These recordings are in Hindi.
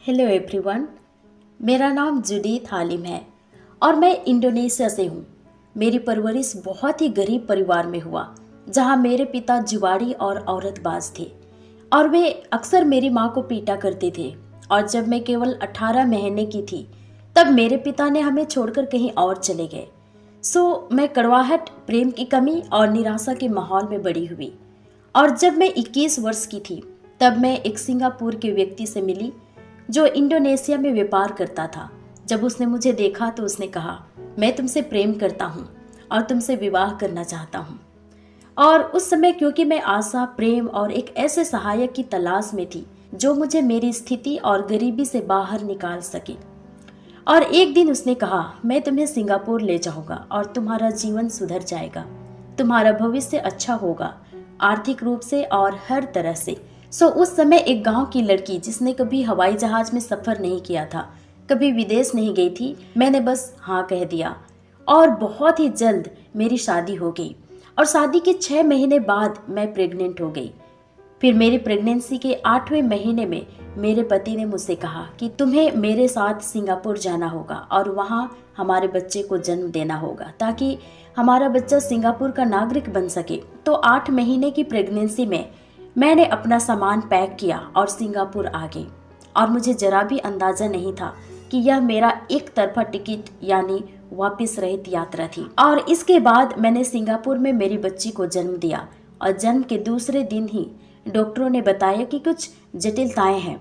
Hello everyone. मेरा नाम जुडीथ हालिम है और मैं इंडोनेशिया से हूँ। मेरी परवरिश बहुत ही गरीब परिवार में हुआ, जहाँ मेरे पिता जुआड़ी और औरतबाज थे और वे अक्सर मेरी माँ को पीटा करते थे। और जब मैं केवल 18 महीने की थी, तब मेरे पिता ने हमें छोड़कर कहीं और चले गए। मैं कड़वाहट, प्रेम की कमी और निराशा के माहौल में बड़ी हुई। और जब मैं 21 वर्ष की थी, तब मैं एक सिंगापुर के व्यक्ति से मिली जो इंडोनेशिया में व्यापार करता था। जब उसने मुझे देखा तो उसने कहा, मैं तुमसे प्रेम करता हूँ और तुमसे विवाह करना चाहता हूँ। और उस समय क्योंकि मैं आशा, प्रेम और एक ऐसे सहायक की तलाश में थी जो मुझे मेरी स्थिति और गरीबी से बाहर निकाल सके। और एक दिन उसने कहा, मैं तुम्हें सिंगापुर ले जाऊंगा और तुम्हारा जीवन सुधर जाएगा, तुम्हारा भविष्य अच्छा होगा, आर्थिक रूप से और हर तरह से। उस समय एक गांव की लड़की जिसने कभी हवाई जहाज में सफर नहीं किया था, कभी विदेश नहीं गई थी, मैंने बस हाँ कह दिया और बहुत ही जल्द मेरी शादी हो गई। और शादी के 6 महीने बाद मैं प्रेग्नेंट हो गई। फिर मेरी प्रेगनेंसी के 8वें महीने में मेरे पति ने मुझसे कहा कि तुम्हें मेरे साथ सिंगापुर जाना होगा और वहाँ हमारे बच्चे को जन्म देना होगा ताकि हमारा बच्चा सिंगापुर का नागरिक बन सके। तो 8 महीने की प्रेगनेंसी में मैंने अपना सामान पैक किया और सिंगापुर आ गई। और मुझे जरा भी अंदाजा नहीं था कि यह मेरा एक तरफा टिकट यानी वापस रहित यात्रा थी। और इसके बाद मैंने सिंगापुर में मेरी बच्ची को जन्म दिया और जन्म के दूसरे दिन ही डॉक्टरों ने बताया कि कुछ जटिलताएं हैं।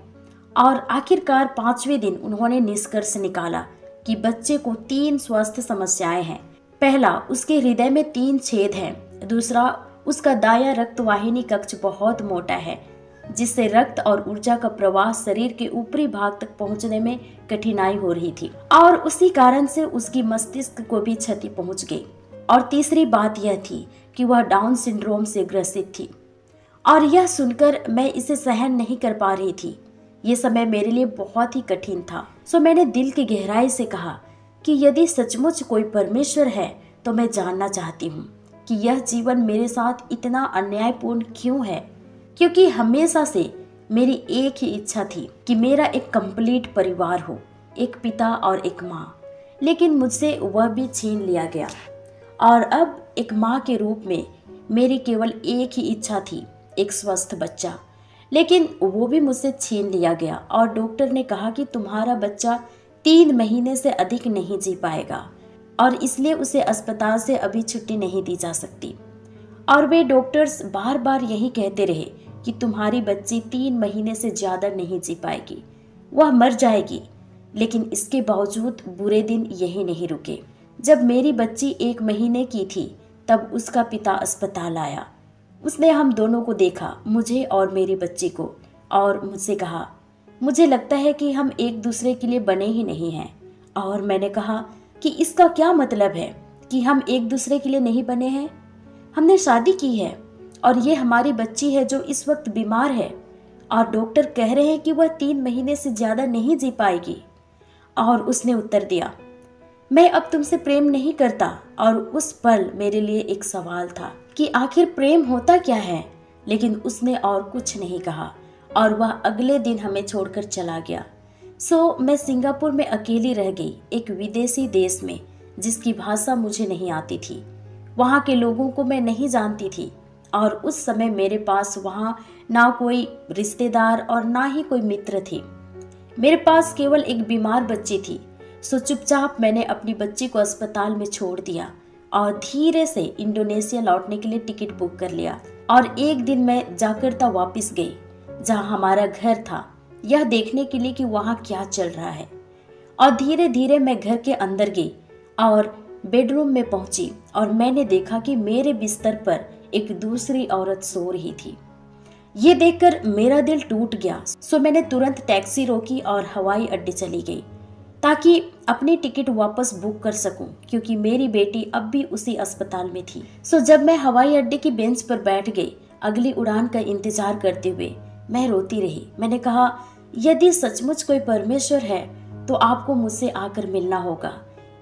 और आखिरकार 5वें दिन उन्होंने निष्कर्ष निकाला कि बच्चे को 3 स्वास्थ्य समस्याएं हैं। पहला, उसके हृदय में 3 छेद हैं। दूसरा, उसका दायां रक्तवाहिनी कक्ष बहुत मोटा है, जिससे रक्त और ऊर्जा का प्रवाह शरीर के ऊपरी भाग तक पहुंचने में कठिनाई हो रही थी और उसी कारण से उसकी मस्तिष्क को भी क्षति पहुंच गई। और तीसरी बात यह थी कि वह डाउन सिंड्रोम से ग्रसित थी। और यह सुनकर मैं इसे सहन नहीं कर पा रही थी। ये समय मेरे लिए बहुत ही कठिन था। मैंने दिल की गहराई से कहा कि यदि सचमुच कोई परमेश्वर है तो मैं जानना चाहती हूँ कि यह जीवन मेरे साथ इतना अन्यायपूर्ण क्यों है। क्योंकि हमेशा से मेरी एक ही इच्छा थी कि मेरा एक कंप्लीट परिवार हो, एक पिता और एक माँ। लेकिन मुझसे वह भी छीन लिया गया। और अब एक माँ के रूप में मेरी केवल एक ही इच्छा थी, एक स्वस्थ बच्चा। लेकिन वो भी मुझसे छीन लिया गया और डॉक्टर ने कहा कि तुम्हारा बच्चा 3 महीने से अधिक नहीं जी पाएगा और इसलिए उसे अस्पताल से अभी छुट्टी नहीं दी जा सकती। और वे डॉक्टर्स बार बार यही कहते रहे कि तुम्हारी बच्ची 3 महीने से ज्यादा नहीं जी पाएगी, वह मर जाएगी। लेकिन इसके बावजूद बुरे दिन यही नहीं रुके। जब मेरी बच्ची 1 महीने की थी, तब उसका पिता अस्पताल आया। उसने हम दोनों को देखा, मुझे और मेरी बच्ची को, और मुझसे कहा, मुझे लगता है कि हम एक दूसरे के लिए बने ही नहीं हैं। और मैंने कहा कि इसका क्या मतलब है कि हम एक दूसरे के लिए नहीं बने हैं? हमने शादी की है और ये हमारी बच्ची है जो इस वक्त बीमार है और डॉक्टर कह रहे हैं कि वह 3 महीने से ज्यादा नहीं जी पाएगी। और उसने उत्तर दिया, मैं अब तुमसे प्रेम नहीं करता। और उस पल मेरे लिए एक सवाल था कि आखिर प्रेम होता क्या है। लेकिन उसने और कुछ नहीं कहा और वह अगले दिन हमें छोड़कर चला गया। मैं सिंगापुर में अकेली रह गई, एक विदेशी देश में जिसकी भाषा मुझे नहीं आती थी। वहाँ के लोगों को मैं नहीं जानती थी और उस समय मेरे पास वहाँ ना कोई रिश्तेदार और ना ही कोई मित्र थे। मेरे पास केवल एक बीमार बच्ची थी। चुपचाप मैंने अपनी बच्ची को अस्पताल में छोड़ दिया और धीरे से इंडोनेशिया लौटने के लिए टिकट बुक कर लिया। और एक दिन मैं जाकर्ता वापस गई, जहां हमारा घर था, यह देखने के लिए कि वहां क्या चल रहा है। और धीरे धीरे मैं घर के अंदर गई और बेडरूम में पहुंची और मैंने देखा कि मेरे बिस्तर पर एक दूसरी औरत सो रही थी। ये देखकर मेरा दिल टूट गया। मैंने तुरंत टैक्सी रोकी और हवाई अड्डे चली गई ताकि अपनी टिकट वापस बुक कर सकूं, क्योंकि मेरी बेटी अब भी उसी अस्पताल में थी। जब मैं हवाई अड्डे की बेंच पर बैठ गई, अगली उड़ान का इंतजार करते हुए, मैं रोती रही। मैंने कहा, यदि सचमुच कोई परमेश्वर है तो आपको मुझसे आकर मिलना होगा,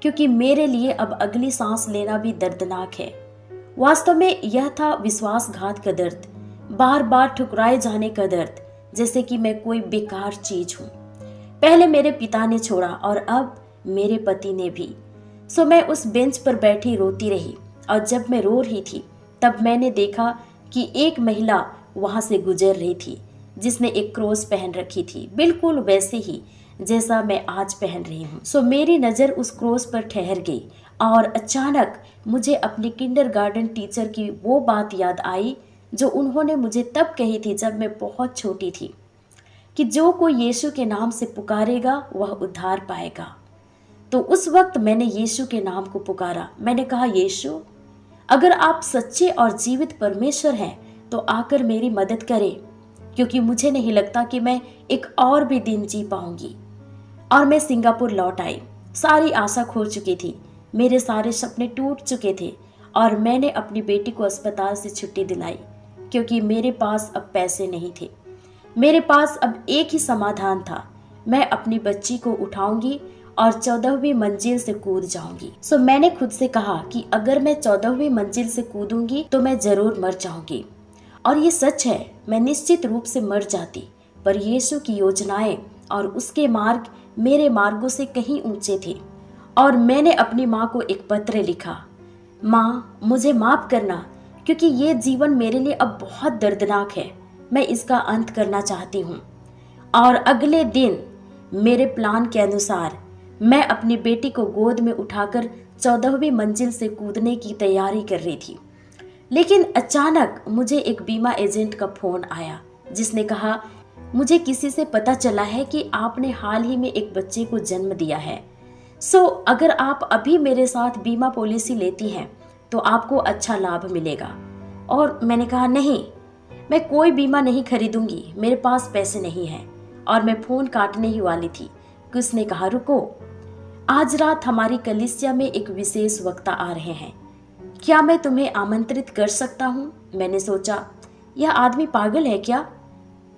क्योंकि मेरे लिए अब अगली सांस लेना भी दर्दनाक है। वास्तव में यह था विश्वासघात का दर्द, बार बार ठुकराए जाने का दर्द, जैसे कि मैं कोई बेकार चीज हूँ। पहले मेरे पिता ने छोड़ा और अब मेरे पति ने भी। सो मैं उस बेंच पर बैठी रोती रही, और जब मैं रो रही थी तब मैंने देखा कि एक महिला वहां से गुजर रही थी, जिसने एक क्रॉस पहन रखी थी, बिल्कुल वैसे ही जैसा मैं आज पहन रही हूँ। सो मेरी नज़र उस क्रॉस पर ठहर गई और अचानक मुझे अपनी किंडरगार्टन टीचर की वो बात याद आई जो उन्होंने मुझे तब कही थी जब मैं बहुत छोटी थी, कि जो कोई यीशु के नाम से पुकारेगा वह उद्धार पाएगा। तो उस वक्त मैंने यीशु के नाम को पुकारा। मैंने कहा, यीशु, अगर आप सच्चे और जीवित परमेश्वर हैं तो आकर मेरी मदद करें, क्योंकि मुझे नहीं लगता कि मैं एक और भी दिन जी पाऊंगी। और मैं सिंगापुर लौट आई। सारी आशा खो चुकी थी, मेरे सारे सपने टूट चुके थे, और मैंने अपनी बेटी को अस्पताल से छुट्टी दिलाई, क्योंकि मेरे पास अब पैसे नहीं थे। मेरे पास अब एक ही समाधान था, मैं अपनी बच्ची को उठाऊंगी और 14वीं मंजिल से कूद जाऊंगी। सो मैंने खुद से कहा कि अगर मैं 14वीं मंजिल से कूदूंगी तो मैं जरूर मर जाऊंगी। और ये सच है, मैं निश्चित रूप से मर जाती, पर यीशु की योजनाएं और उसके मार्ग मेरे मार्गों से कहीं ऊंचे थे। और मैंने अपनी माँ को एक पत्र लिखा, माँ, मुझे माफ करना, क्योंकि ये जीवन मेरे लिए अब बहुत दर्दनाक है, मैं इसका अंत करना चाहती हूँ। और अगले दिन मेरे प्लान के अनुसार मैं अपनी बेटी को गोद में उठाकर 14वीं मंजिल से कूदने की तैयारी कर रही थी। लेकिन अचानक मुझे एक बीमा एजेंट का फोन आया, जिसने कहा, मुझे किसी से पता चला है कि आपने हाल ही में एक बच्चे को जन्म दिया है। सो अगर आप अभी मेरे साथ बीमा पॉलिसी लेती हैं तो आपको अच्छा लाभ मिलेगा। और मैंने कहा, नहीं, मैं कोई बीमा नहीं खरीदूंगी, मेरे पास पैसे नहीं हैं। और मैं फ़ोन काटने ही वाली थी कि उसने कहा, रुको, आज रात हमारी कलीसिया में एक विशेष वक्ता आ रहे हैं, क्या मैं तुम्हें आमंत्रित कर सकता हूँ? मैंने सोचा, यह आदमी पागल है क्या?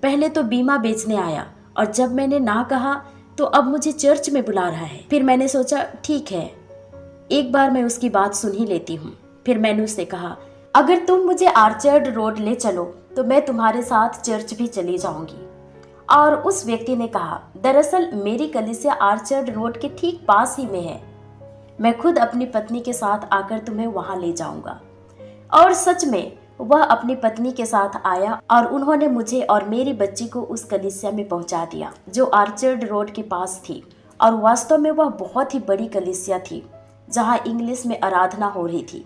पहले तो बीमा बेचने आया, और जब मैंने ना कहा तो अब मुझे चर्च में बुला रहा है। फिर मैंने सोचा, ठीक है, एक बार मैं उसकी बात सुन ही लेती हूँ। फिर मैंने उससे कहा, अगर तुम मुझे आर्चर्ड रोड ले चलो तो मैं तुम्हारे साथ चर्च भी चली जाऊंगी। और उस व्यक्ति ने कहा, दरअसल मेरी कलीसिया आर्चर्ड रोड के ठीक पास ही में है, मैं खुद अपनी पत्नी के साथ आकर तुम्हें वहां ले जाऊंगा। और सच में वह अपनी पत्नी के साथ आया और उन्होंने मुझे और मेरी बच्ची को उस कलीसिया में पहुंचा दिया जो आर्चर्ड रोड के पास थी। और वास्तव में वह बहुत ही बड़ी कलीसिया थी जहां इंग्लिश में आराधना हो रही थी।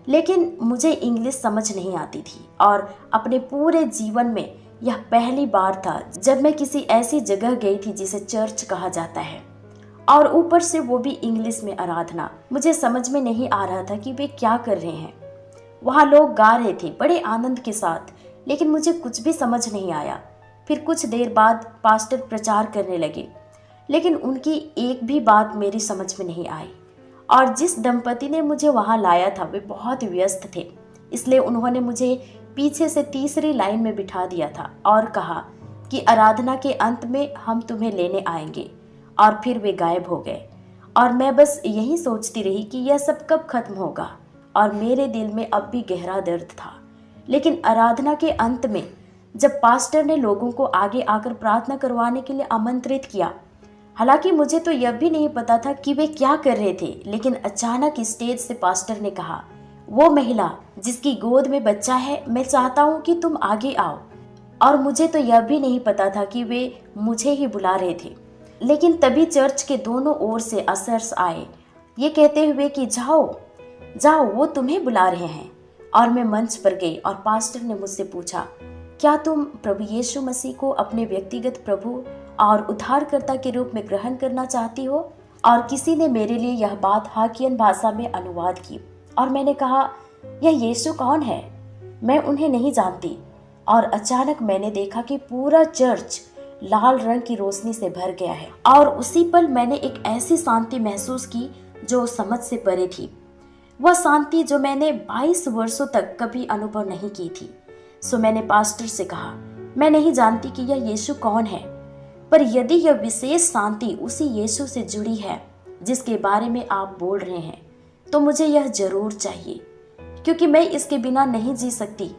लेकिन मुझे इंग्लिश समझ नहीं आती थी, और अपने पूरे जीवन में यह पहली बार था जब मैं किसी ऐसी जगह गई थी जिसे चर्च कहा जाता है, और ऊपर से वो भी इंग्लिश में आराधना। मुझे समझ में नहीं आ रहा था कि वे क्या कर रहे हैं। वहाँ लोग गा रहे थे बड़े आनंद के साथ, लेकिन मुझे कुछ भी समझ नहीं आया। फिर कुछ देर बाद पास्टर प्रचार करने लगे, लेकिन उनकी एक भी बात मेरी समझ में नहीं आई। और जिस दंपति ने मुझे वहाँ लाया था वे बहुत व्यस्त थे, इसलिए उन्होंने मुझे पीछे से तीसरी लाइन में बिठा दिया था और कहा कि आराधना के अंत में हम तुम्हें लेने आएंगे। और फिर वे गायब हो गए, और मैं बस यही सोचती रही कि यह सब कब खत्म होगा। और मेरे दिल में अब भी गहरा दर्द था। लेकिन आराधना के अंत में जब पास्टर ने लोगों को आगे आकर प्रार्थना करवाने के लिए आमंत्रित किया, हालांकि मुझे तो यह भी नहीं पता था कि वे क्या कर रहे थे, लेकिन अचानक स्टेज से पास्टर ने कहा, वो महिला जिसकी गोद में बच्चा है, मैं चाहता हूँ कि तुम आगे आओ। और मुझे तो यह भी नहीं पता था कि वे मुझे ही बुला रहे थे। लेकिन तभी चर्च के दोनों ओर से असर्स आए, ये कहते हुए कि जाओ जाओ, वो तुम्हें बुला रहे हैं। और मैं मंच पर गई और पास्टर ने मुझसे पूछा, क्या तुम प्रभु यीशु मसीह को अपने व्यक्तिगत प्रभु और उद्धारकर्ता के रूप में ग्रहण करना चाहती हो? और किसी ने मेरे लिए यह बात हाकियन भाषा में अनुवाद की, और मैंने कहा, यह यीशु कौन है? मैं उन्हें नहीं जानती। और अचानक मैंने देखा कि पूरा चर्च लाल रंग की रोशनी से भर गया है, और उसी पल मैंने एक ऐसी शांति महसूस की जो समझ से परे थी। वह शांति जो मैंने 22 वर्षों तक कभी अनुभव नहीं की थी। सो मैंने पास्टर से कहा, मैं नहीं जानती कि यह यीशु कौन है, पर यदि यह विशेष शांति उसी यीशु से जुड़ी है जिसके बारे में आप बोल रहे हैं, तो मुझे यह जरूर चाहिए, क्योंकि मैं इसके बिना नहीं जी सकती।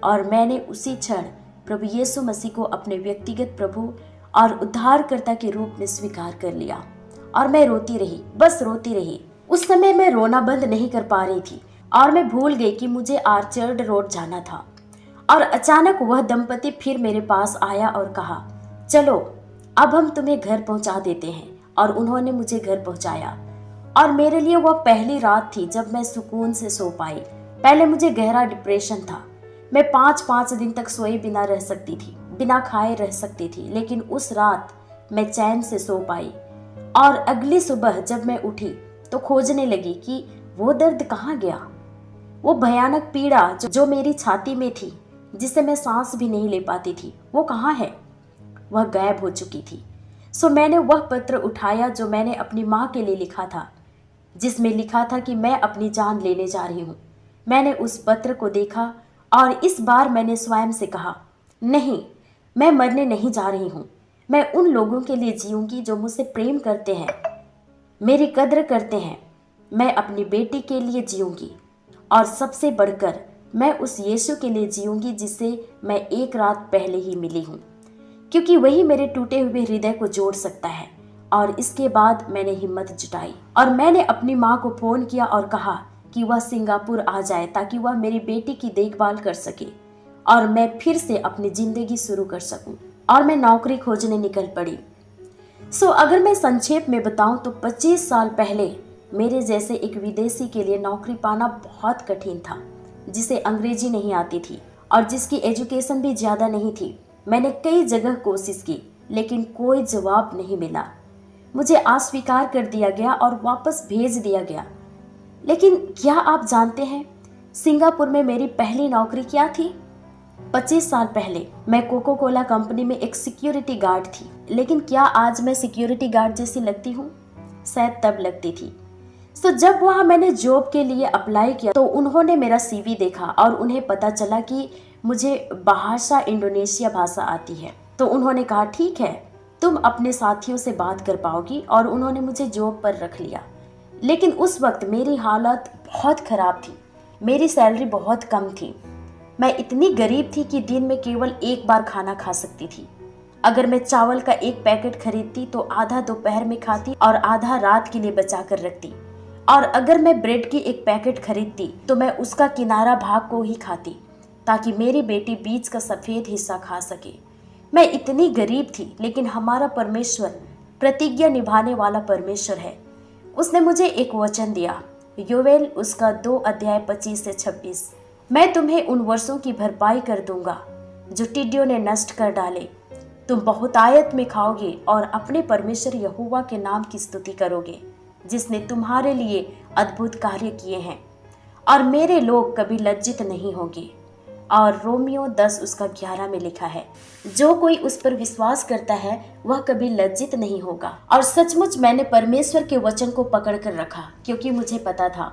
और मैंने उसी क्षण प्रभु यीशु मसीह को अपने व्यक्तिगत प्रभु और उद्धारकर्ता के रूप में स्वीकार कर लिया। और मैं रोती रही, बस रोती रही। उस समय मैं रोना बंद नहीं कर पा रही थी और मैं भूल गई कि मुझे आर्चर्ड रोड जाना था। और अचानक वह दंपति फिर मेरे पास आया और कहा, चलो अब हम तुम्हें घर पहुंचा देते हैं। और उन्होंने मुझे घर पहुंचाया। और मेरे लिए वह पहली रात थी जब मैं सुकून से सो पाई। पहले मुझे गहरा डिप्रेशन था। मैं 5-5 दिन तक सोए बिना रह सकती थी, बिना खाए रह सकती थी, लेकिन उस रात मैं चैन से सो पाई। और अगली सुबह जब मैं उठी तो खोजने लगी कि वो दर्द कहाँ गया। वो भयानक पीड़ा जो मेरी छाती में थी, जिसे मैं सांस भी नहीं ले पाती थी, वो कहाँ है? वह गायब हो चुकी थी। सो मैंने वह पत्र उठाया जो मैंने अपनी माँ के लिए लिखा था, जिसमें लिखा था कि मैं अपनी जान लेने जा रही हूँ। मैंने उस पत्र को देखा और इस बार मैंने स्वयं से कहा, नहीं, मैं मरने नहीं जा रही हूँ। मैं उन लोगों के लिए जीऊँगी जो मुझसे प्रेम करते हैं, मेरी कद्र करते हैं। मैं अपनी बेटी के लिए जीऊँगी और सबसे बढ़कर मैं उस यीशु के लिए जीऊँगी जिसे मैं एक रात पहले ही मिली हूँ, क्योंकि वही मेरे टूटे हुए हृदय को जोड़ सकता है। और इसके बाद मैंने हिम्मत जुटाई और मैंने अपनी माँ को फ़ोन किया और कहा कि वह सिंगापुर आ जाए ताकि वह मेरी बेटी की देखभाल कर सके और मैं फिर से अपनी ज़िंदगी शुरू कर सकूं। और मैं नौकरी खोजने निकल पड़ी। अगर मैं संक्षेप में बताऊं तो 25 साल पहले मेरे जैसे एक विदेशी के लिए नौकरी पाना बहुत कठिन था, जिसे अंग्रेजी नहीं आती थी और जिसकी एजुकेशन भी ज़्यादा नहीं थी। मैंने कई जगह कोशिश की, लेकिन कोई जवाब नहीं मिला। मुझे अस्वीकार कर दिया गया और वापस भेज दिया गया। लेकिन क्या आप जानते हैं सिंगापुर में मेरी पहली नौकरी क्या थी? 25 साल पहले मैं कोको कोला कंपनी में एक सिक्योरिटी गार्ड थी। लेकिन क्या आज मैं सिक्योरिटी गार्ड जैसी लगती हूँ? शायद तब लगती थी। जब वहाँ मैंने जॉब के लिए अप्लाई किया तो उन्होंने मेरा सीवी देखा और उन्हें पता चला कि मुझे भाषा इंडोनेशिया भाषा आती है। तो उन्होंने कहा, ठीक है, तुम अपने साथियों से बात कर पाओगी। और उन्होंने मुझे जॉब पर रख लिया। लेकिन उस वक्त मेरी हालत बहुत ख़राब थी। मेरी सैलरी बहुत कम थी। मैं इतनी गरीब थी कि दिन में केवल एक बार खाना खा सकती थी। अगर मैं चावल का एक पैकेट खरीदती तो आधा दोपहर में खाती और आधा रात के लिए बचा कर रखती। और अगर मैं ब्रेड की एक पैकेट खरीदती तो मैं उसका किनारा भाग को ही खाती ताकि मेरी बेटी बीच का सफ़ेद हिस्सा खा सके। मैं इतनी गरीब थी, लेकिन हमारा परमेश्वर प्रतिज्ञा निभाने वाला परमेश्वर है। उसने मुझे एक वचन दिया, योवेल उसका 2:25-26, मैं तुम्हें उन वर्षों की भरपाई कर दूंगा जो टिड्डियों ने नष्ट कर डाले। तुम बहुतायत में खाओगे और अपने परमेश्वर यहोवा के नाम की स्तुति करोगे, जिसने तुम्हारे लिए अद्भुत कार्य किए हैं, और मेरे लोग कभी लज्जित नहीं होंगे। और रोमियो 10:11 में लिखा है, जो कोई उस पर विश्वास करता है वह कभी लज्जित नहीं होगा। और सचमुच मैंने परमेश्वर के वचन को पकड़ कर रखा, क्योंकि मुझे पता था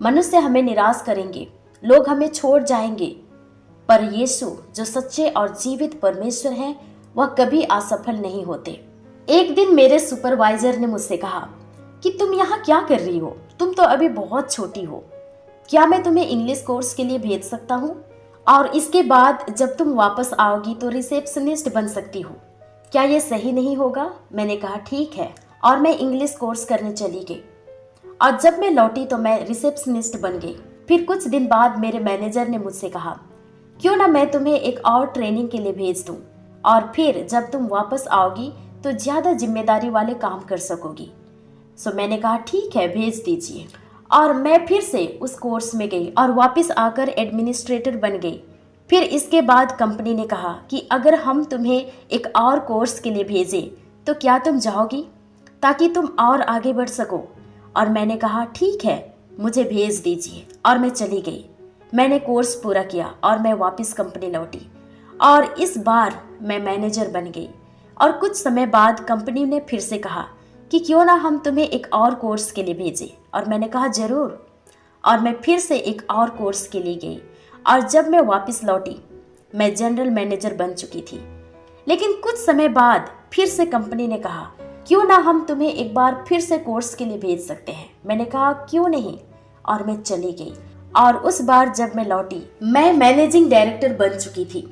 मनुष्य हमें निराश करेंगे, लोग हमें छोड़ जाएंगे, पर यीशु जो सच्चे और जीवित परमेश्वर हैं वह कभी असफल नहीं होते। एक दिन मेरे सुपरवाइजर ने मुझसे कहा कि तुम यहाँ क्या कर रही हो? तुम तो अभी बहुत छोटी हो। क्या मैं तुम्हें इंग्लिश कोर्स के लिए भेज सकता हूँ? और इसके बाद जब तुम वापस आओगी तो रिसेप्शनिस्ट बन सकती हो। क्या ये सही नहीं होगा? मैंने कहा ठीक है, और मैं इंग्लिश कोर्स करने चली गई। और जब मैं लौटी तो मैं रिसेप्शनिस्ट बन गई। फिर कुछ दिन बाद मेरे मैनेजर ने मुझसे कहा, क्यों ना मैं तुम्हें एक और ट्रेनिंग के लिए भेज दूँ, और फिर जब तुम वापस आओगी तो ज़्यादा जिम्मेदारी वाले काम कर सकोगी। मैंने कहा ठीक है, भेज दीजिए। और मैं फिर से उस कोर्स में गई और वापस आकर एडमिनिस्ट्रेटर बन गई। फिर इसके बाद कंपनी ने कहा कि अगर हम तुम्हें एक और कोर्स के लिए भेजें तो क्या तुम जाओगी, ताकि तुम और आगे बढ़ सको? और मैंने कहा ठीक है, मुझे भेज दीजिए। और मैं चली गई। मैंने कोर्स पूरा किया और मैं वापस कंपनी लौटी, और इस बार मैं मैनेजर बन गई। और कुछ समय बाद कंपनी ने फिर से कहा कि क्यों ना हम तुम्हें एक और कोर्स के लिए भेजें। और मैंने कहा ज़रूर। और मैं फिर से एक और कोर्स के लिए गई, और जब मैं वापस लौटी मैं जनरल मैनेजर बन चुकी थी। लेकिन कुछ समय बाद फिर से कंपनी ने कहा, क्यों ना हम तुम्हें एक बार फिर से कोर्स के लिए भेज सकते हैं। मैंने कहा क्यों नहीं, और मैं चली गई। और उस बार जब मैं लौटी मैं मैनेजिंग डायरेक्टर बन चुकी थी।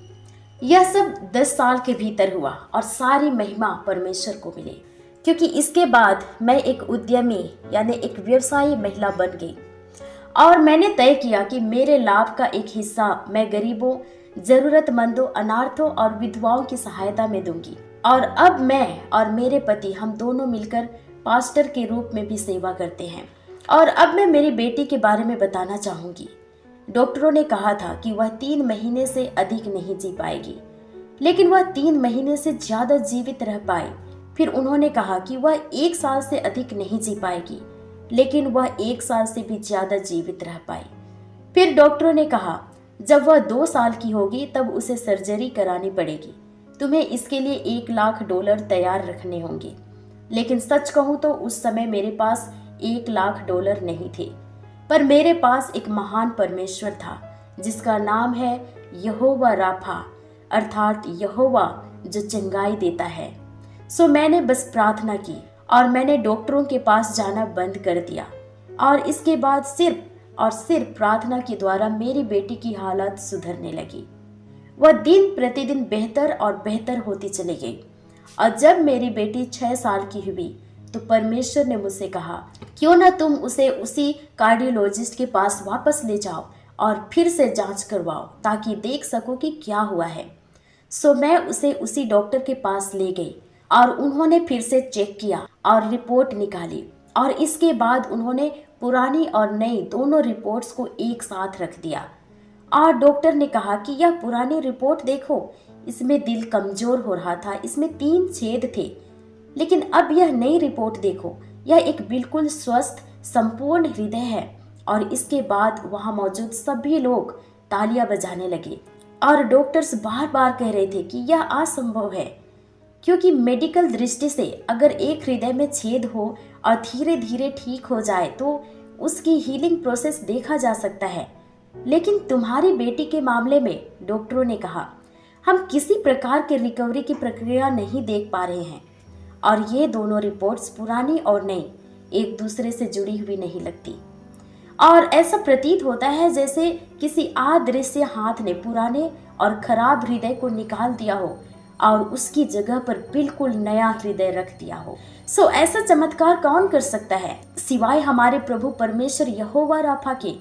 यह सब 10 साल के भीतर हुआ और सारी महिमा परमेश्वर को मिले, क्योंकि इसके बाद मैं एक उद्यमी यानी एक व्यवसायी महिला बन गई और मैंने तय किया कि मेरे लाभ का एक हिस्सा मैं गरीबों, जरूरतमंदों, अनाथों और विधवाओं की सहायता में दूंगी। और अब मैं और मेरे पति हम दोनों मिलकर पास्टर के रूप में भी सेवा करते हैं। और अब मैं मेरी बेटी के बारे में बताना चाहूंगी। डॉक्टरों ने कहा था कि वह 3 महीने से अधिक नहीं जी पाएगी, लेकिन वह 3 महीने से ज्यादा जीवित रह पाई। फिर उन्होंने कहा कि वह 1 साल से अधिक नहीं जी पाएगी, लेकिन वह 1 साल से भी ज्यादा जीवित रह पाई। फिर डॉक्टरों ने कहा जब वह 2 साल की होगी तब उसे सर्जरी करानी पड़ेगी। तुम्हें इसके लिए $1,00,000 तैयार रखने होंगे। लेकिन सच कहूं तो उस समय मेरे पास $1,00,000 नहीं थे, पर मेरे पास एक महान परमेश्वर था जिसका नाम है यहोवा राफा, अर्थात यहोवा जो चंगाई देता है। सो मैंने बस प्रार्थना की और मैंने डॉक्टरों के पास जाना बंद कर दिया और इसके बाद सिर्फ प्रार्थना के द्वारा मेरी बेटी की हालत सुधरने लगी। वह दिन प्रतिदिन बेहतर और बेहतर होती चली गई और जब मेरी बेटी 6 साल की हुई तो परमेश्वर ने मुझसे कहा क्यों ना तुम उसे उसी कार्डियोलॉजिस्ट के पास वापस ले जाओ और फिर से जांच करवाओ ताकि देख सको कि क्या हुआ है। सो मैं उसे उसी डॉक्टर के पास ले गई और उन्होंने फिर से चेक किया और रिपोर्ट निकाली और इसके बाद उन्होंने पुरानी और नई दोनों रिपोर्ट्स को एक साथ रख दिया और डॉक्टर ने कहा कि यह पुरानी रिपोर्ट देखो, इसमें दिल कमजोर हो रहा था, इसमें 3 छेद थे। लेकिन अब यह नई रिपोर्ट देखो, यह एक बिल्कुल स्वस्थ संपूर्ण हृदय है। और इसके बाद वहां मौजूद सभी लोग तालियां बजाने लगे और डॉक्टर्स बार बार कह रहे थे कि यह असंभव है, क्योंकि मेडिकल दृष्टि से अगर एक हृदय में छेद हो और धीरे धीरे ठीक हो जाए तो उसकी हीलिंग प्रोसेस देखा जा सकता है। लेकिन तुम्हारी बेटी के मामले में डॉक्टरों ने कहा हम किसी प्रकार के रिकवरी की प्रक्रिया नहीं देख पा रहे हैं और ये दोनों रिपोर्ट्स पुरानी और नई एक दूसरे से जुड़ी हुई नहीं लगती और ऐसा प्रतीत होता है जैसे किसी अदृश्य हाथ ने पुराने और खराब हृदय को निकाल दिया हो और उसकी जगह पर बिल्कुल नया हृदय रख दिया हो। सो ऐसा चमत्कार कौन कर सकता है सिवाय हमारे प्रभु परमेश्वर यहोवा राफा के।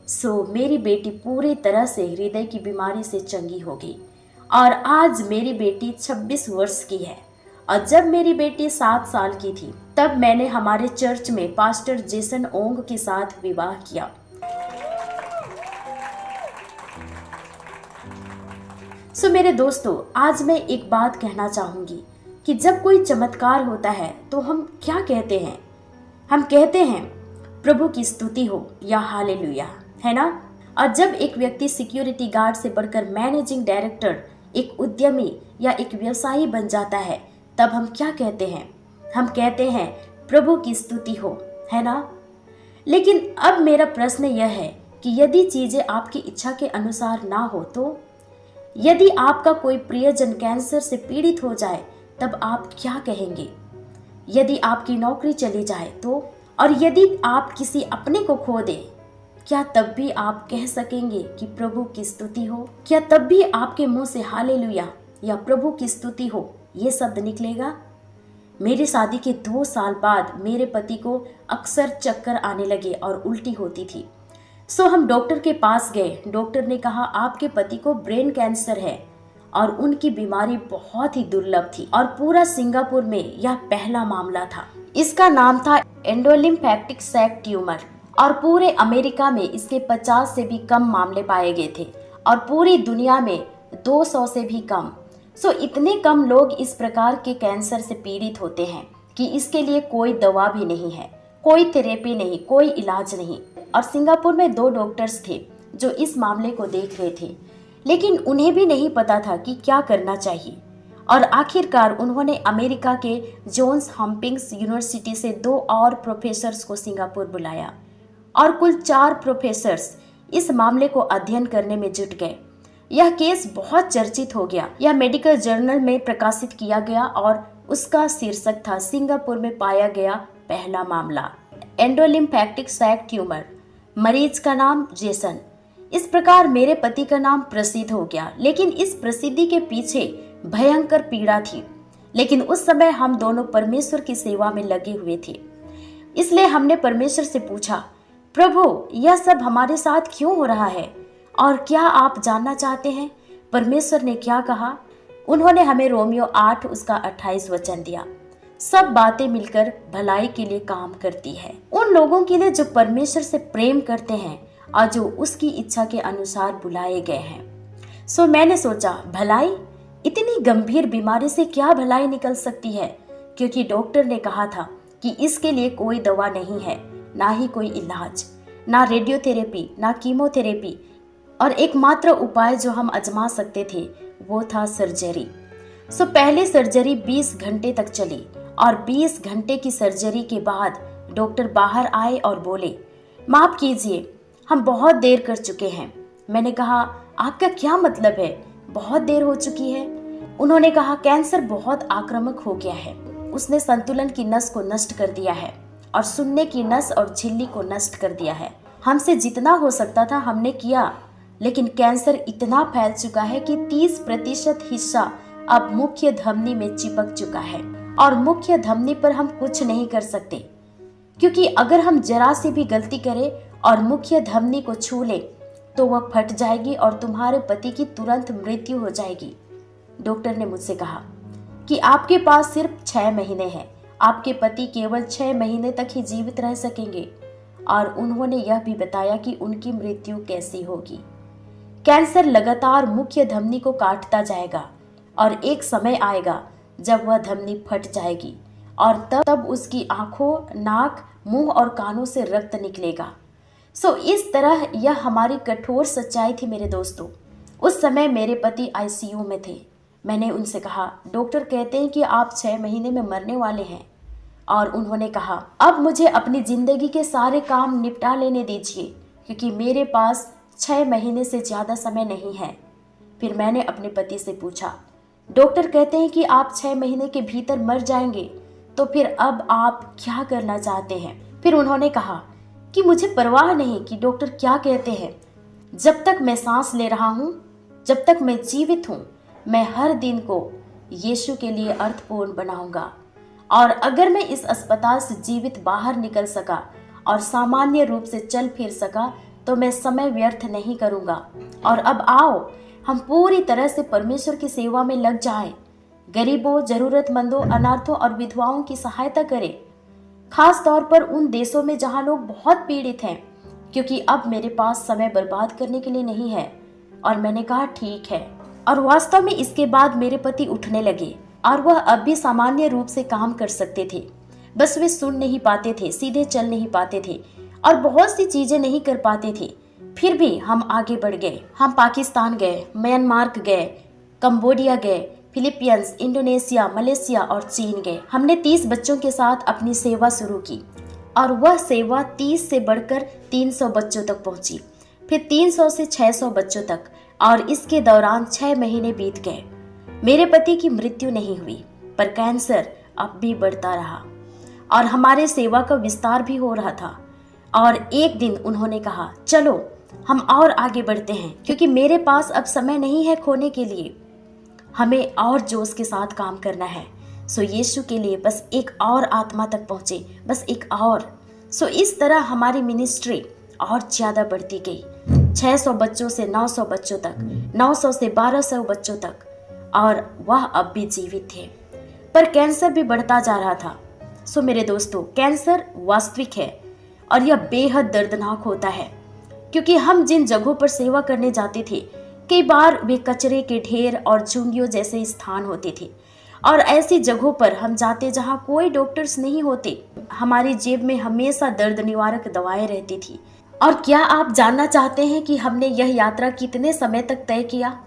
सो मेरी बेटी पूरी तरह से हृदय की बीमारी से चंगी हो गई और आज मेरी बेटी 26 वर्ष की है। और जब मेरी बेटी 7 साल की थी तब मैंने हमारे चर्च में पास्टर जेसन ओंग के साथ विवाह किया। सो मेरे दोस्तों, आज मैं एक बात कहना चाहूंगी कि जब कोई चमत्कार होता है तो हम क्या कहते हैं? हम कहते हैं प्रभु की स्तुति हो या हालेलुया, है ना? और जब एक व्यक्ति सिक्योरिटी गार्ड से बढ़कर मैनेजिंग डायरेक्टर, एक उद्यमी या एक व्यवसायी बन जाता है तब हम क्या कहते हैं? हम कहते हैं प्रभु की स्तुति हो, है ना? लेकिन अब मेरा प्रश्न यह है कि यदि चीजें आपकी इच्छा के अनुसार ना हो तो? यदि आपका कोई प्रियजन कैंसर से पीड़ित हो जाए तब आप क्या कहेंगे? यदि आपकी नौकरी चली जाए तो? और यदि आप किसी अपने को खो दें, क्या तब भी आप कह सकेंगे कि प्रभु की स्तुति हो? क्या तब भी आपके मुंह से हालेलुया या प्रभु की स्तुति हो ये शब्द निकलेगा? मेरी शादी के 2 साल बाद मेरे पति को अक्सर चक्कर आने लगे और उल्टी होती थी। सो हम डॉक्टर के पास गए। डॉक्टर ने कहा आपके पति को ब्रेन कैंसर है और उनकी बीमारी बहुत ही दुर्लभ थी और पूरा सिंगापुर में यह पहला मामला था। इसका नाम था एंडोलिम्फेटिक सैक ट्यूमर और पूरे अमेरिका में इसके 50 से भी कम मामले पाए गए थे और पूरी दुनिया में 200 से भी कम। सो इतने कम लोग इस प्रकार के कैंसर से पीड़ित होते हैं कि इसके लिए कोई दवा भी नहीं है, कोई थेरेपी नहीं, कोई इलाज नहीं। और सिंगापुर में 2 डॉक्टर्स थे जो इस मामले को देख रहे थे, लेकिन उन्हें भी नहीं पता था कि क्या करना चाहिए। और आखिरकार उन्होंने अमेरिका के जॉन्स हॉपकिंस यूनिवर्सिटी से 2 और प्रोफेसर्स को सिंगापुर बुलाया और कुल 4 प्रोफेसर्स इस मामले को अध्ययन करने में जुट गए। यह केस बहुत चर्चित हो गया। यह मेडिकल जर्नल में प्रकाशित किया गया और उसका शीर्षक था सिंगापुर में पाया गया पहला मामला, एंडोलिम्फेटिक सैक ट्यूमर। मरीज का नाम जेसन। इस प्रकार मेरे पति का नाम प्रसिद्ध हो गया, लेकिन इस प्रसिद्धि के पीछे भयंकर पीड़ा थी। लेकिन उस समय हम दोनों परमेश्वर की सेवा में लगे हुए थे, इसलिए हमने परमेश्वर से पूछा, प्रभु यह सब हमारे साथ क्यों हो रहा है और क्या आप जानना चाहते हैं? परमेश्वर ने क्या कहा? उन्होंने हमें रोमियो 8 उसका 28 वचन दिया, सब बातें मिलकर भलाई के लिए काम करती है उन लोगों के लिए जो परमेश्वर से प्रेम करते हैं और जो उसकी इच्छा के अनुसार बुलाए गए हैं। सो मैंने सोचा, भलाई, इतनी गंभीर बीमारी से क्या भलाई निकल सकती है? क्योंकि डॉक्टर ने कहा था कि इसके लिए कोई दवा नहीं है, ना ही कोई इलाज, ना रेडियोथेरेपी, ना कीमोथेरेपी, और एकमात्र उपाय जो हम आजमा सकते थे वो था सर्जरी। सो पहले सर्जरी 20 घंटे तक चली और 20 घंटे की सर्जरी के बाद डॉक्टर बाहर आए और बोले, माफ कीजिए, हम बहुत देर कर चुके हैं। मैंने कहा, आपका क्या मतलब है, बहुत देर हो चुकी है? उन्होंने कहा, कैंसर बहुत आक्रामक हो गया है, उसने संतुलन की नस को नष्ट कर दिया है और सुनने की नस और झिल्ली को नष्ट कर दिया है। हमसे जितना हो सकता था हमने किया, लेकिन कैंसर इतना फैल चुका है कि 30% हिस्सा अब मुख्य धमनी में चिपक चुका है और मुख्य धमनी पर हम कुछ नहीं कर सकते, क्योंकि अगर हम जरा सी भी गलती करें और मुख्य धमनी को छू ले तो वह फट जाएगी और तुम्हारे पति की तुरंत मृत्यु हो जाएगी। डॉक्टर ने मुझसे कहा कि आपके पास सिर्फ 6 महीने हैं, आपके पति केवल 6 महीने तक ही जीवित रह सकेंगे। और उन्होंने यह भी बताया कि उनकी मृत्यु कैसी होगी। कैंसर लगातार मुख्य धमनी को काटता जाएगा और एक समय आएगा जब वह धमनी फट जाएगी और तब उसकी आंखों, नाक, मुंह और कानों से रक्त निकलेगा। सो इस तरह यह हमारी कठोर सच्चाई थी मेरे दोस्तों। उस समय मेरे पति आईसीयू में थे। मैंने उनसे कहा, डॉक्टर कहते हैं कि आप 6 महीने में मरने वाले हैं। और उन्होंने कहा, अब मुझे अपनी जिंदगी के सारे काम निपटा लेने दीजिए, क्योंकि मेरे पास 6 महीने से ज़्यादा समय नहीं है। फिर मैंने अपने पति से पूछा, डॉक्टर कहते हैं कि आप 6 महीने के भीतर मर जाएंगे, तो फिर अब आप क्या करना चाहते हैं? फिर उन्होंने कहा कि मुझे परवाह नहीं कि डॉक्टर क्या कहते हैं, जब तक मैं सांस ले रहा हूँ, जब तक मैं जीवित हूँ, मैं हर दिन को यीशु के लिए अर्थपूर्ण बनाऊंगा। और अगर मैं इस अस्पताल से जीवित बाहर निकल सका और सामान्य रूप से चल फिर सका तो मैं समय व्यर्थ नहीं करूंगा। और अब आओ हम पूरी तरह से परमेश्वर की सेवा में लग जाएं, गरीबों, जरूरतमंदों, अनाथों और विधवाओं की सहायता करें, खास तौर पर उन देशों में जहां लोग बहुत पीड़ित हैं, क्योंकि अब मेरे पास समय बर्बाद करने के लिए नहीं है। और मैंने कहा, ठीक है। और वास्तव में इसके बाद मेरे पति उठने लगे और वह अब भी सामान्य रूप से काम कर सकते थे, बस वे सुन नहीं पाते थे, सीधे चल नहीं पाते थे और बहुत सी चीजें नहीं कर पाते थे। फिर भी हम आगे बढ़ गए। हम पाकिस्तान गए, म्यांमार गए, कंबोडिया गए, फिलीपींस, इंडोनेशिया, मलेशिया और चीन गए। हमने 30 बच्चों के साथ अपनी सेवा शुरू की और वह सेवा 30 से बढ़कर 300 बच्चों तक पहुंची, फिर 300 से 600 बच्चों तक, और इसके दौरान 6 महीने बीत गए। मेरे पति की मृत्यु नहीं हुई, पर कैंसर अब भी बढ़ता रहा और हमारे सेवा का विस्तार भी हो रहा था। और एक दिन उन्होंने कहा, चलो हम और आगे बढ़ते हैं, क्योंकि मेरे पास अब समय नहीं है खोने के लिए, हमें और जोश के साथ काम करना है। सो यीशु के लिए बस एक और आत्मा तक पहुंचे, बस एक और। सो इस तरह हमारी मिनिस्ट्री और ज़्यादा बढ़ती गई, 600 बच्चों से 900 बच्चों तक, 900 से 1200 बच्चों तक, और वह अब भी जीवित थे। पर कैंसर भी बढ़ता जा रहा था। सो मेरे दोस्तों, कैंसर वास्तविक है और यह बेहद दर्दनाक होता है, क्योंकि हम जिन जगहों पर सेवा करने जाते थे, कई बार वे कचरे के ढेर और झुंगियों जैसे स्थान होते थे, और ऐसी जगहों पर हम जाते जहां कोई डॉक्टर्स नहीं होते। हमारी जेब में हमेशा दर्द निवारक दवाएं रहती थी। और क्या आप जानना चाहते हैं कि हमने यह यात्रा कितने समय तक तय किया?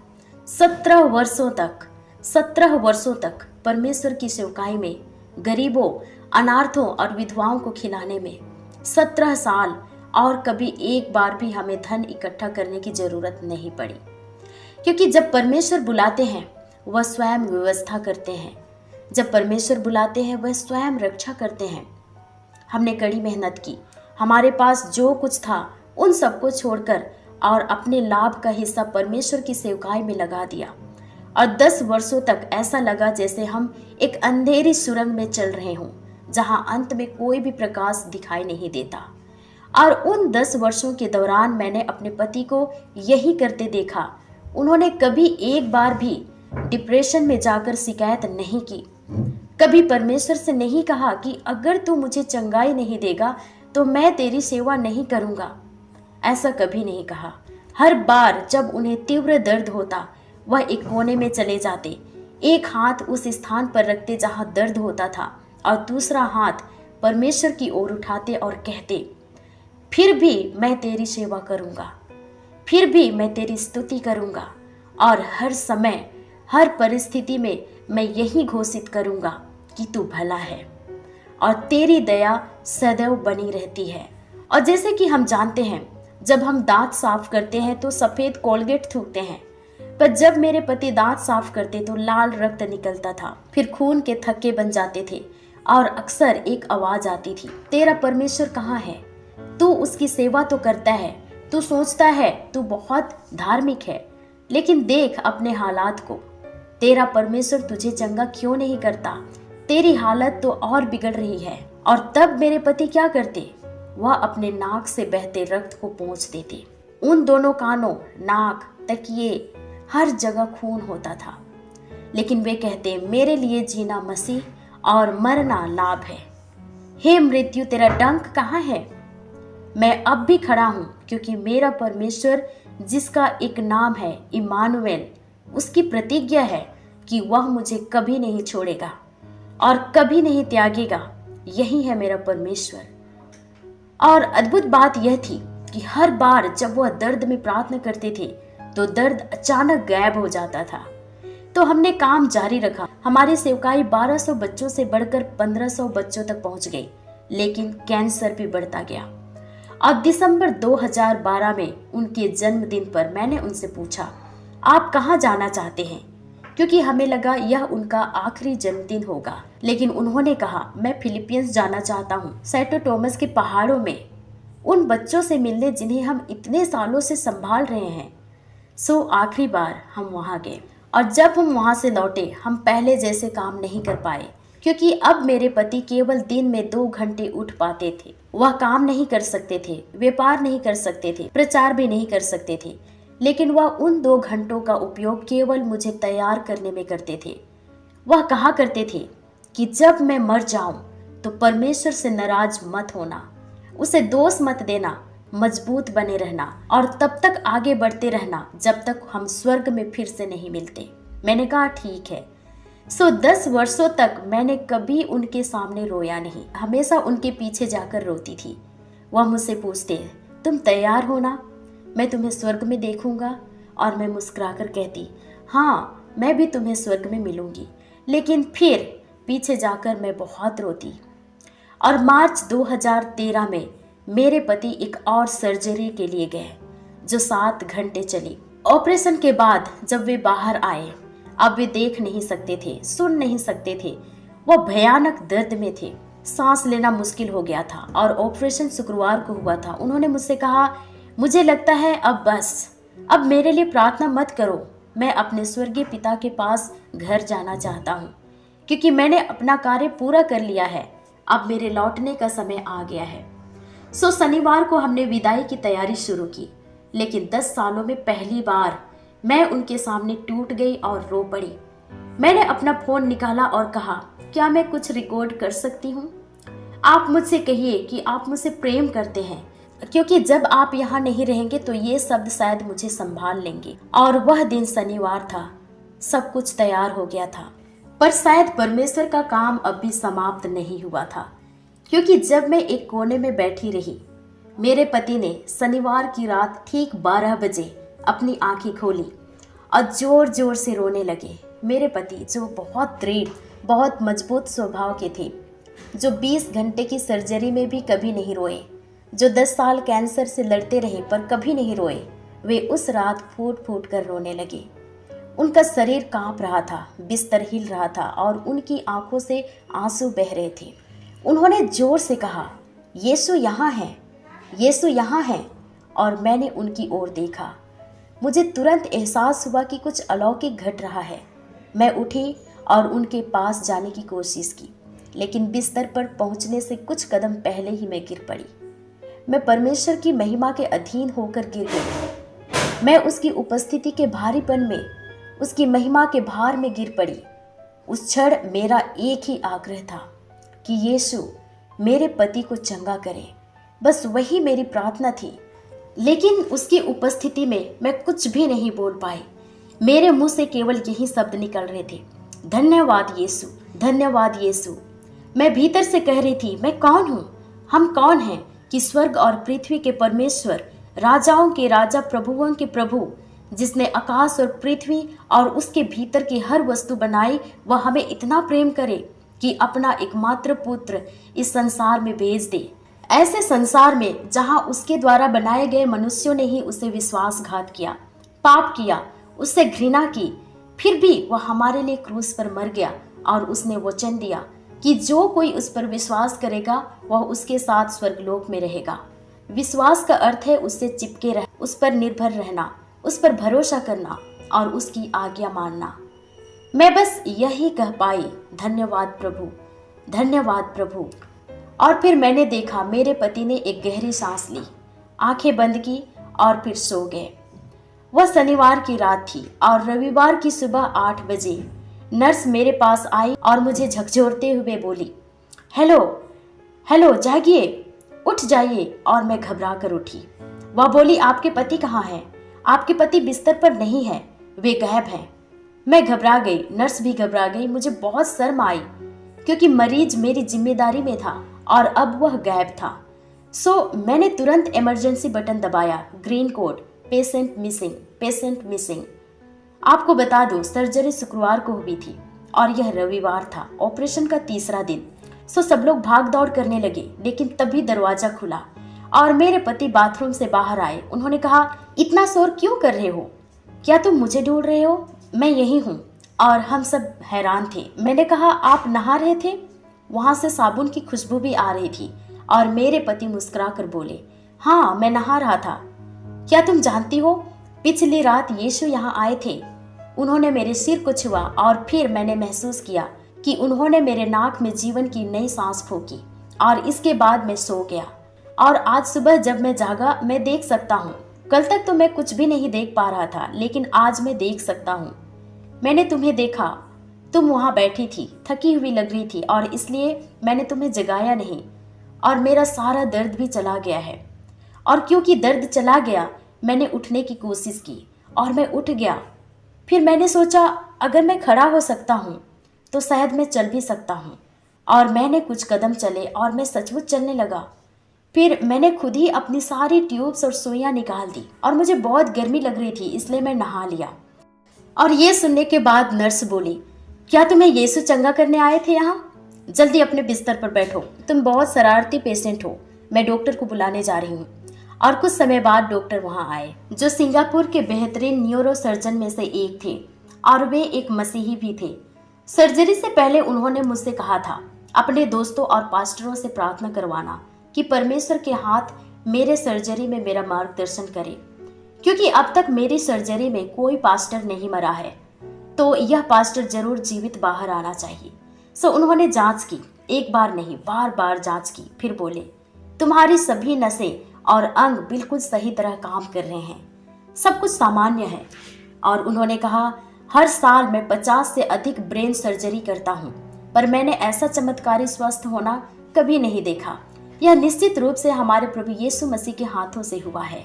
17 वर्षों तक। 17 वर्षों तक परमेश्वर की सेवकाई में, गरीबों, अनाथों और विधवाओं को खिलाने में। 17 साल, और कभी एक बार भी हमें धन इकट्ठा करने की जरूरत नहीं पड़ी, क्योंकि जब परमेश्वर बुलाते हैं वह स्वयं व्यवस्था करते हैं। जब परमेश्वर बुलाते हैं वह स्वयं रक्षा करते हैं। हमने कड़ी मेहनत की, हमारे पास जो कुछ था उन सबको छोड़कर, और अपने लाभ का हिस्सा परमेश्वर की सेवकाई में लगा दिया। और 10 वर्षों तक ऐसा लगा जैसे हम एक अंधेरी सुरंग में चल रहे हों, जहां अंत में कोई भी प्रकाश दिखाई नहीं देता। और उन 10 वर्षों के दौरान मैंने अपने पति को यही करते देखा। उन्होंने कभी एक बार भी डिप्रेशन में जाकर शिकायत नहीं की, कभी परमेश्वर से नहीं कहा कि अगर तू मुझे चंगाई नहीं देगा तो मैं तेरी सेवा नहीं करूंगा। ऐसा कभी नहीं कहा। हर बार जब उन्हें तीव्र दर्द होता, वह एक कोने में चले जाते, एक हाथ उस स्थान पर रखते जहां दर्द होता था और दूसरा हाथ परमेश्वर की ओर उठाते और कहते, फिर भी मैं तेरी सेवा करूंगा, फिर भी मैं तेरी स्तुति करूंगा, और हर समय हर परिस्थिति में मैं यही घोषित करूंगा कि तू भला है और तेरी दया सदैव बनी रहती है। और जैसे कि हम जानते हैं, जब हम दांत साफ करते हैं तो सफेद कोलगेट थूकते हैं, पर जब मेरे पति दांत साफ करते तो लाल रक्त निकलता था, फिर खून के थक्के बन जाते थे और अक्सर एक आवाज आती थी, तेरा परमेश्वर कहाँ है? तू उसकी सेवा तो करता है, तू सोचता है तू बहुत धार्मिक है, लेकिन देख अपने हालात को। तेरा परमेश्वर तुझे चंगा क्यों नहीं करता? तेरी हालत तो और बिगड़ रही है। और तब मेरे पति क्या करते? वह अपने नाक से बहते रक्त को पोंछ देते। उन दोनों कानों, नाक, तकिए, हर जगह खून होता था। लेकिन वे कहते, मेरे लिए जीना मसीह और मरना लाभ है। हे मृत्यु, तेरा डंक कहाँ है? मैं अब भी खड़ा हूं, क्योंकि मेरा परमेश्वर, जिसका एक नाम है इमानुएल, उसकी प्रतिज्ञा है कि वह मुझे कभी नहीं छोड़ेगा और कभी नहीं त्यागेगा। यही है मेरा परमेश्वर। और अद्भुत बात यह थी कि हर बार जब वह दर्द में प्रार्थना करते थे तो दर्द अचानक गायब हो जाता था। तो हमने काम जारी रखा। हमारी सेवकाई 1200 बच्चों से बढ़कर 1500 बच्चों तक पहुंच गई, लेकिन कैंसर भी बढ़ता गया। और दिसंबर 2012 में उनके जन्मदिन पर मैंने उनसे पूछा, आप कहाँ जाना चाहते हैं? क्योंकि हमें लगा यह उनका आखिरी जन्मदिन होगा। लेकिन उन्होंने कहा, मैं फिलीपींस जाना चाहता हूँ, सेंटो टॉमस के पहाड़ों में, उन बच्चों से मिलने जिन्हें हम इतने सालों से संभाल रहे हैं। सो आखिरी बार हम वहाँ गए, और जब हम वहाँ से लौटे, हम पहले जैसे काम नहीं कर पाए, क्योंकि अब मेरे पति केवल दिन में 2 घंटे उठ पाते थे। वह काम नहीं कर सकते थे, व्यापार नहीं कर सकते थे, प्रचार भी नहीं कर सकते थे, लेकिन वह उन 2 घंटों का उपयोग केवल मुझे तैयार करने में करते थे। वह कहा करते थे कि जब मैं मर जाऊं तो परमेश्वर से नाराज मत होना, उसे दोष मत देना, मजबूत बने रहना और तब तक आगे बढ़ते रहना जब तक हम स्वर्ग में फिर से नहीं मिलते। मैंने कहा ठीक है। 10 वर्षों तक मैंने कभी उनके सामने रोया नहीं, हमेशा उनके पीछे जाकर रोती थी। वह मुझसे पूछते, तुम तैयार हो ना? मैं तुम्हें स्वर्ग में देखूंगा। और मैं मुस्कुराकर कहती, हाँ, मैं भी तुम्हें स्वर्ग में मिलूंगी। लेकिन फिर पीछे जाकर मैं बहुत रोती। और मार्च 2013 में मेरे पति एक और सर्जरी के लिए गए, जो 7 घंटे चली। ऑपरेशन के बाद जब वे बाहर आए, अब वे देख नहीं सकते थे, सुन नहीं सकते थे। वह भयानक दर्द में थे, सांस लेना मुश्किल हो गया था और ऑपरेशन शुक्रवार को हुआ था। उन्होंने मुझसे कहा, मुझे लगता है अब बस, अब मेरे लिए प्रार्थना मत करो, मैं अपने स्वर्गीय पिता के पास घर जाना चाहता हूँ, क्योंकि मैंने अपना कार्य पूरा कर लिया है, अब मेरे लौटने का समय आ गया है। शनिवार को हमने विदाई की तैयारी शुरू की, लेकिन 10 सालों में पहली बार मैं उनके सामने टूट गई और रो पड़ी। मैंने अपना फोन निकाला और कहा, क्या मैं कुछ रिकॉर्ड कर सकती हूँ? आप मुझसे कहिए कि आप मुझसे प्रेम करते हैं, क्योंकि जब आप यहाँ नहीं रहेंगे तो ये शब्द शायद मुझे संभाल लेंगे। और वह दिन शनिवार था, सब कुछ तैयार हो गया था, पर शायद परमेश्वर का काम अब भी समाप्त नहीं हुआ था, क्योंकि जब मैं एक कोने में बैठी रही, मेरे पति ने शनिवार की रात ठीक 12 बजे अपनी आंखें खोली और जोर जोर से रोने लगे। मेरे पति, जो बहुत दृढ़, बहुत मजबूत स्वभाव के थे, जो 20 घंटे की सर्जरी में भी कभी नहीं रोए, जो 10 साल कैंसर से लड़ते रहे पर कभी नहीं रोए, वे उस रात फूट फूट कर रोने लगे। उनका शरीर कांप रहा था, बिस्तर हिल रहा था और उनकी आंखों से आंसू बह रहे थे। उन्होंने जोर से कहा, यीशु यहाँ है, यीशु यहाँ है। और मैंने उनकी ओर देखा। मुझे तुरंत एहसास हुआ कि कुछ अलौकिक घट रहा है। मैं उठी और उनके पास जाने की कोशिश की, लेकिन बिस्तर पर पहुंचने से कुछ कदम पहले ही मैं गिर पड़ी। मैं परमेश्वर की महिमा के अधीन होकर गिर गई। मैं उसकी उपस्थिति के भारीपन में, उसकी महिमा के भार में गिर पड़ी। उस क्षण मेरा एक ही आग्रह था कि यीशु मेरे पति को चंगा करे। बस वही मेरी प्रार्थना थी। लेकिन उसकी उपस्थिति में मैं कुछ भी नहीं बोल पाई। मेरे मुंह से केवल यही शब्द निकल रहे थे, धन्यवाद यीशु, धन्यवाद यीशु। मैं भीतर से कह रही थी, मैं कौन हूँ, हम कौन हैं कि स्वर्ग और पृथ्वी के परमेश्वर, राजाओं के राजा, प्रभुओं के प्रभु, जिसने आकाश और पृथ्वी और उसके भीतर की हर वस्तु बनाई, वह हमें इतना प्रेम करे कि अपना एकमात्र पुत्र इस संसार में भेज दे। ऐसे संसार में जहां उसके द्वारा बनाए गए मनुष्यों ने ही उसे विश्वासघात किया, पाप किया, उससे घृणा की, फिर भी वह हमारे लिए क्रूस पर मर गया और उसने वचन दिया कि जो कोई उस पर विश्वास करेगा वह उसके साथ स्वर्गलोक में रहेगा। विश्वास का अर्थ है उससे चिपके रह, उस पर निर्भर रहना, उस पर भरोसा करना और उसकी आज्ञा मानना। मैं बस यही कह पाई, धन्यवाद प्रभु, धन्यवाद प्रभु। और फिर मैंने देखा मेरे पति ने एक गहरी सांस ली, आंखें बंद की और फिर सो गए। वह शनिवार की रात थी और रविवार की सुबह 8 बजे नर्स मेरे पास आई और मुझे झकझोरते हुए बोली, हेलो हेलो, जागिए, उठ जाइए। और मैं घबरा कर उठी। वह बोली, आपके पति कहाँ हैं? आपके पति बिस्तर पर नहीं है, वे गायब हैं। मैं घबरा गई, नर्स भी घबरा गई। मुझे बहुत शर्म आई क्योंकि मरीज मेरी जिम्मेदारी में था और अब वह गायब था। मैंने तुरंत इमरजेंसी बटन दबाया, green code, patient missing, patient missing. आपको बता दूं, सर्जरी शुक्रवार को हुई थी और यह रविवार था, ऑपरेशन का तीसरा दिन। सब लोग भाग दौड़ करने लगे, लेकिन तभी दरवाजा खुला और मेरे पति बाथरूम से बाहर आए। उन्होंने कहा, इतना शोर क्यों कर रहे हो? क्या तुम मुझे ढूंढ रहे हो? मैं यही हूँ। और हम सब हैरान थे। मैंने कहा, आप नहा रहे थे? वहां से साबुन की खुशबू भी आ रही थी और मेरे पति मुस्कुरा कर बोले, हाँ, मैं नहा रहा था। क्या तुम जानती हो, पिछली रात यीशु यहाँ आए थे। उन्होंने मेरे सिर को छुआ और फिर मैंने महसूस किया कि उन्होंने मेरे नाक में जीवन की नई सांस फूंकी और इसके बाद मैं सो गया। और आज सुबह जब मैं जागा, मैं देख सकता हूँ। कल तक तो मैं कुछ भी नहीं देख पा रहा था, लेकिन आज मैं देख सकता हूँ। मैंने तुम्हें देखा, तुम वहां बैठी थी, थकी हुई लग रही थी और इसलिए मैंने तुम्हें जगाया नहीं। और मेरा सारा दर्द भी चला गया है। और क्योंकि दर्द चला गया, मैंने उठने की कोशिश की और मैं उठ गया। फिर मैंने सोचा, अगर मैं खड़ा हो सकता हूँ तो शायद मैं चल भी सकता हूँ। और मैंने कुछ कदम चले और मैं सचमुच चलने लगा। फिर मैंने खुद ही अपनी सारी ट्यूब्स और सुइयां निकाल दी और मुझे बहुत गर्मी लग रही थी, इसलिए मैं नहा लिया। और ये सुनने के बाद नर्स बोली, क्या तुम्हें यीशु चंगा करने आए थे यहाँ? जल्दी अपने बिस्तर पर बैठो, तुम बहुत शरारती पेशेंट हो, मैं डॉक्टर को बुलाने जा रही हूँ। और कुछ समय बाद डॉक्टर वहाँ आए, जो सिंगापुर के बेहतरीन न्यूरो सर्जन में से एक थे और वे एक मसीही भी थे। सर्जरी से पहले उन्होंने मुझसे कहा था अपने दोस्तों और पास्टरों से प्रार्थना करवाना कि परमेश्वर के हाथ मेरे सर्जरी में मेरा मार्गदर्शन करे, क्योंकि अब तक मेरी सर्जरी में कोई पास्टर नहीं मरा है, तो यह पास्टर जरूर जीवित बाहर आना चाहिए। उन्होंने जांच की, एक बार नहीं, बार बार जांच की। फिर बोले, तुम्हारी सभी नसें और अंग बिल्कुल सही तरह काम कर रहे हैं, सब कुछ सामान्य है। और उन्होंने कहा, हर साल मैं 50 से अधिक ब्रेन सर्जरी करता हूँ, पर मैंने ऐसा चमत्कारी स्वस्थ होना कभी नहीं देखा। यह निश्चित रूप से हमारे प्रभु यीशु मसीह के हाथों से हुआ है।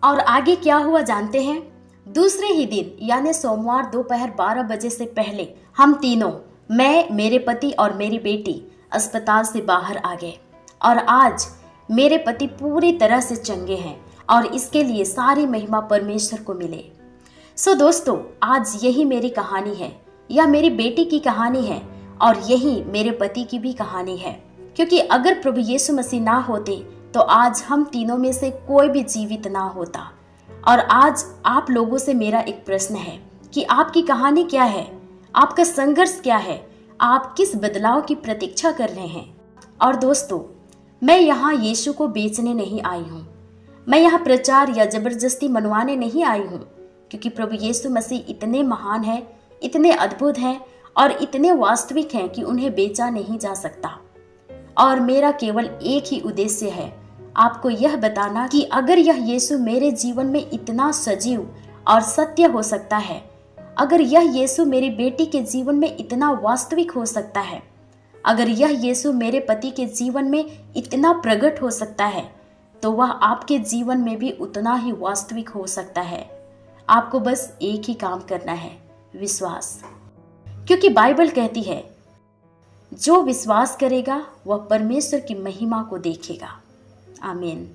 और आगे क्या हुआ जानते हैं? दूसरे ही दिन यानी सोमवार दोपहर 12 बजे से पहले हम तीनों, मैं, मेरे पति और मेरी बेटी, अस्पताल से बाहर आ गए। और आज मेरे पति पूरी तरह से चंगे हैं और इसके लिए सारी महिमा परमेश्वर को मिले। दोस्तों, आज यही मेरी कहानी है, यह मेरी बेटी की कहानी है और यही मेरे पति की भी कहानी है। क्योंकि अगर प्रभु यीशु मसीह ना होते तो आज हम तीनों में से कोई भी जीवित ना होता। और आज आप लोगों से मेरा एक प्रश्न है कि आपकी कहानी क्या है, आपका संघर्ष क्या है, आप किस बदलाव की प्रतीक्षा कर रहे हैं। और दोस्तों, मैं यहाँ यीशु को बेचने नहीं आई हूँ, मैं यहाँ प्रचार या जबरदस्ती मनवाने नहीं आई हूँ, क्योंकि प्रभु यीशु मसीह इतने महान हैं, इतने अद्भुत हैं और इतने वास्तविक हैं कि उन्हें बेचा नहीं जा सकता। और मेरा केवल एक ही उद्देश्य है, आपको यह बताना कि अगर यह यीशु मेरे जीवन में इतना सजीव और सत्य हो सकता है, अगर यह यीशु मेरी बेटी के जीवन में इतना वास्तविक हो सकता है, अगर यह यीशु मेरे पति के जीवन में इतना प्रकट हो सकता है, तो वह आपके जीवन में भी उतना ही वास्तविक हो सकता है। आपको बस एक ही काम करना है, विश्वास। क्योंकि बाइबल कहती है, जो विश्वास करेगा वह परमेश्वर की महिमा को देखेगा। आमीन।